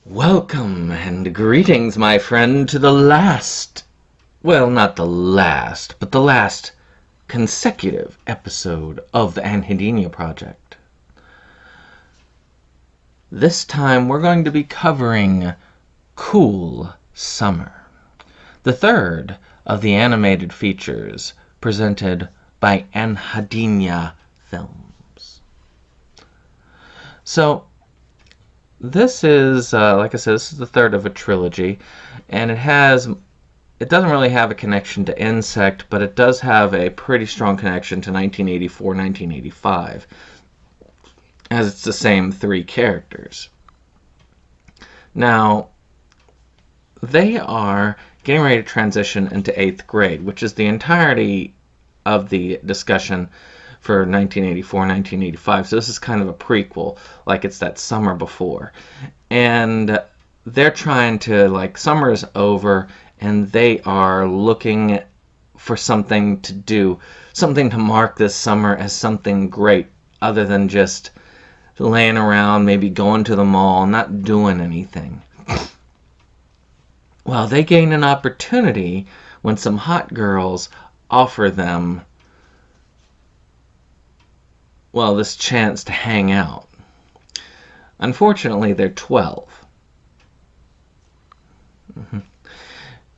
Welcome and greetings, my friend, to the last, well, not the last, but the last consecutive episode of the Anhedenia project. This time we're going to be covering Cool Summer, the third of the animated features presented by Anhedenia Films. So, this is, like I said, this is the third of a trilogy, and it doesn't really have a connection to Insect, but it does have a pretty strong connection to 1984, 1985, as it's the same three characters. Now, they are getting ready to transition into 8th grade, which is the entirety of the discussion for 1984, 1985. So this is kind of a prequel, like it's that summer before. And they're trying to, summer is over, and they are looking for something to do, something to mark this summer as something great, other than just laying around, maybe going to the mall, not doing anything. Well, they gain an opportunity when some hot girls offer them, well, this chance to hang out. Unfortunately, they're 12.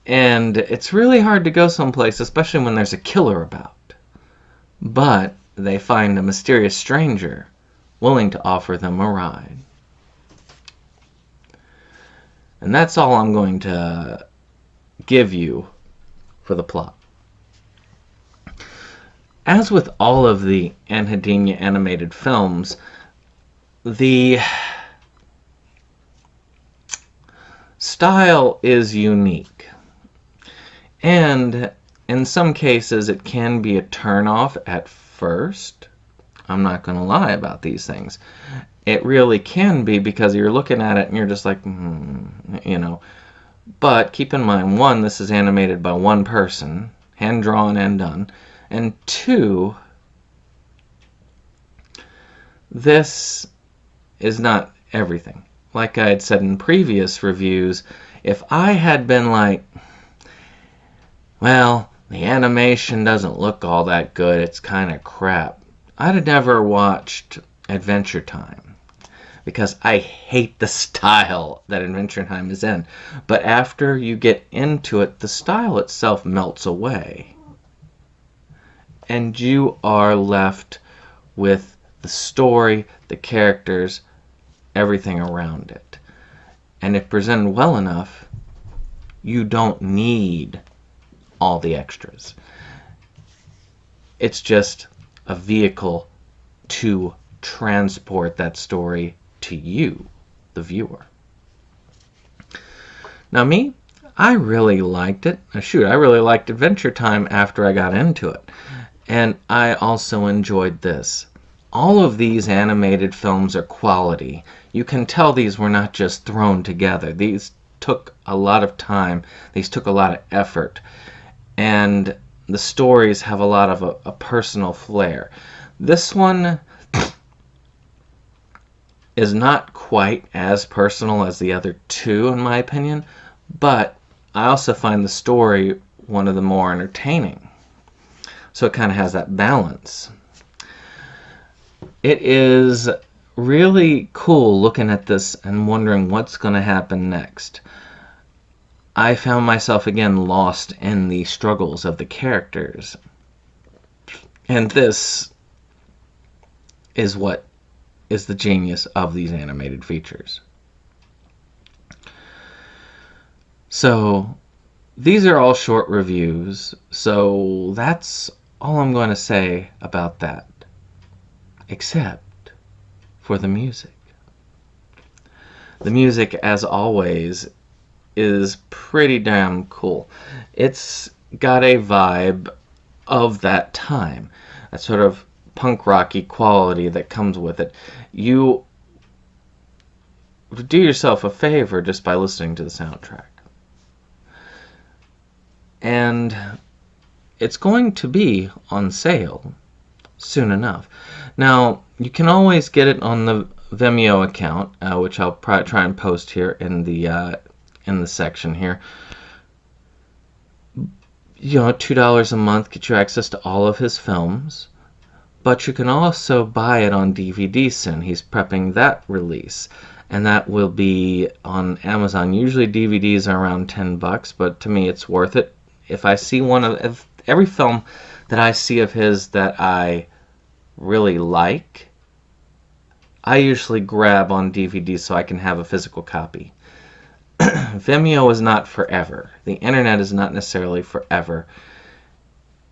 And it's really hard to go someplace, especially when there's a killer about. But they find a mysterious stranger willing to offer them a ride. And that's all I'm going to give you for the plot. As with all of the Anhedenia animated films, the style is unique. And in some cases, it can be a turnoff at first. I'm not going to lie about these things. It really can be, because you're looking at it and you're just like, But keep in mind, one, this is animated by one person, hand-drawn and done. And two, this is not everything. Like I had said in previous reviews, if I had been like, well, the animation doesn't look all that good, it's kind of crap, I'd have never watched Adventure Time, because I hate the style that Adventure Time is in. But after you get into it, the style itself melts away. And you are left with the story, the characters, everything around it. And if presented well enough, you don't need all the extras. It's just a vehicle to transport that story to you, the viewer. Now me, I really liked it. I really liked Adventure Time after I got into it. And I also enjoyed this. All of these animated films are quality. You can tell these were not just thrown together. These took a lot of time. These took a lot of effort. And the stories have a lot of a personal flair. This one is not quite as personal as the other two, in my opinion, but I also find the story one of the more entertaining. So it kind of has that balance. It is really cool looking at this and wondering what's going to happen next. I found myself again lost in the struggles of the characters. And this is what is the genius of these animated features. So, these are all short reviews, so that's all I'm going to say about that. Except for the music. The music, as always, is pretty damn cool. It's got a vibe of that time. That sort of punk rocky quality that comes with it. You do yourself a favor just by listening to the soundtrack. And it's going to be on sale soon enough. Now, you can always get it on the Vimeo account, which I'll try and post here in the section here. $2 a month gets you access to all of his films, but you can also buy it on DVD soon. He's prepping that release, and that will be on Amazon. Usually DVDs are around $10, but to me it's worth it. If I see if every film that I see of his that I really like, I usually grab on DVD so I can have a physical copy. Vimeo is not forever. The internet is not necessarily forever.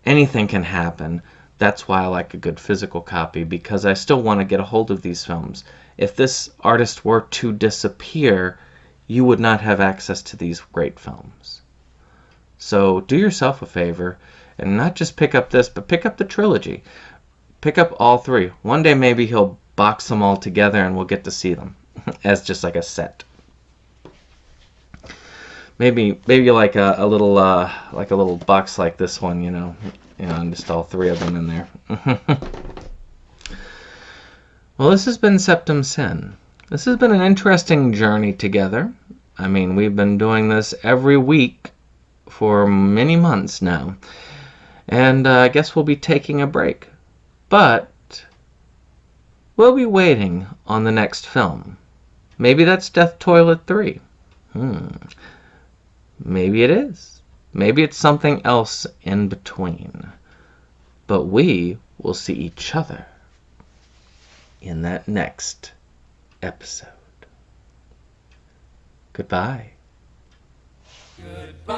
Anything can happen. That's why I like a good physical copy, because I still want to get a hold of these films. If this artist were to disappear, you would not have access to these great films. So do yourself a favor and not just pick up this, but pick up the trilogy. Pick up all three. One day maybe he'll box them all together and we'll get to see them as just like a set. Maybe like a little box like this one, and just all three of them in there. Well, this has been SeptumSin. This has been an interesting journey together. I mean, we've been doing this every week for many months now. And I guess we'll be taking a break. But we'll be waiting on the next film. Maybe that's Death Toilet 3. Maybe it is. Maybe it's something else in between. But we will see each other in that next episode. Goodbye. Goodbye.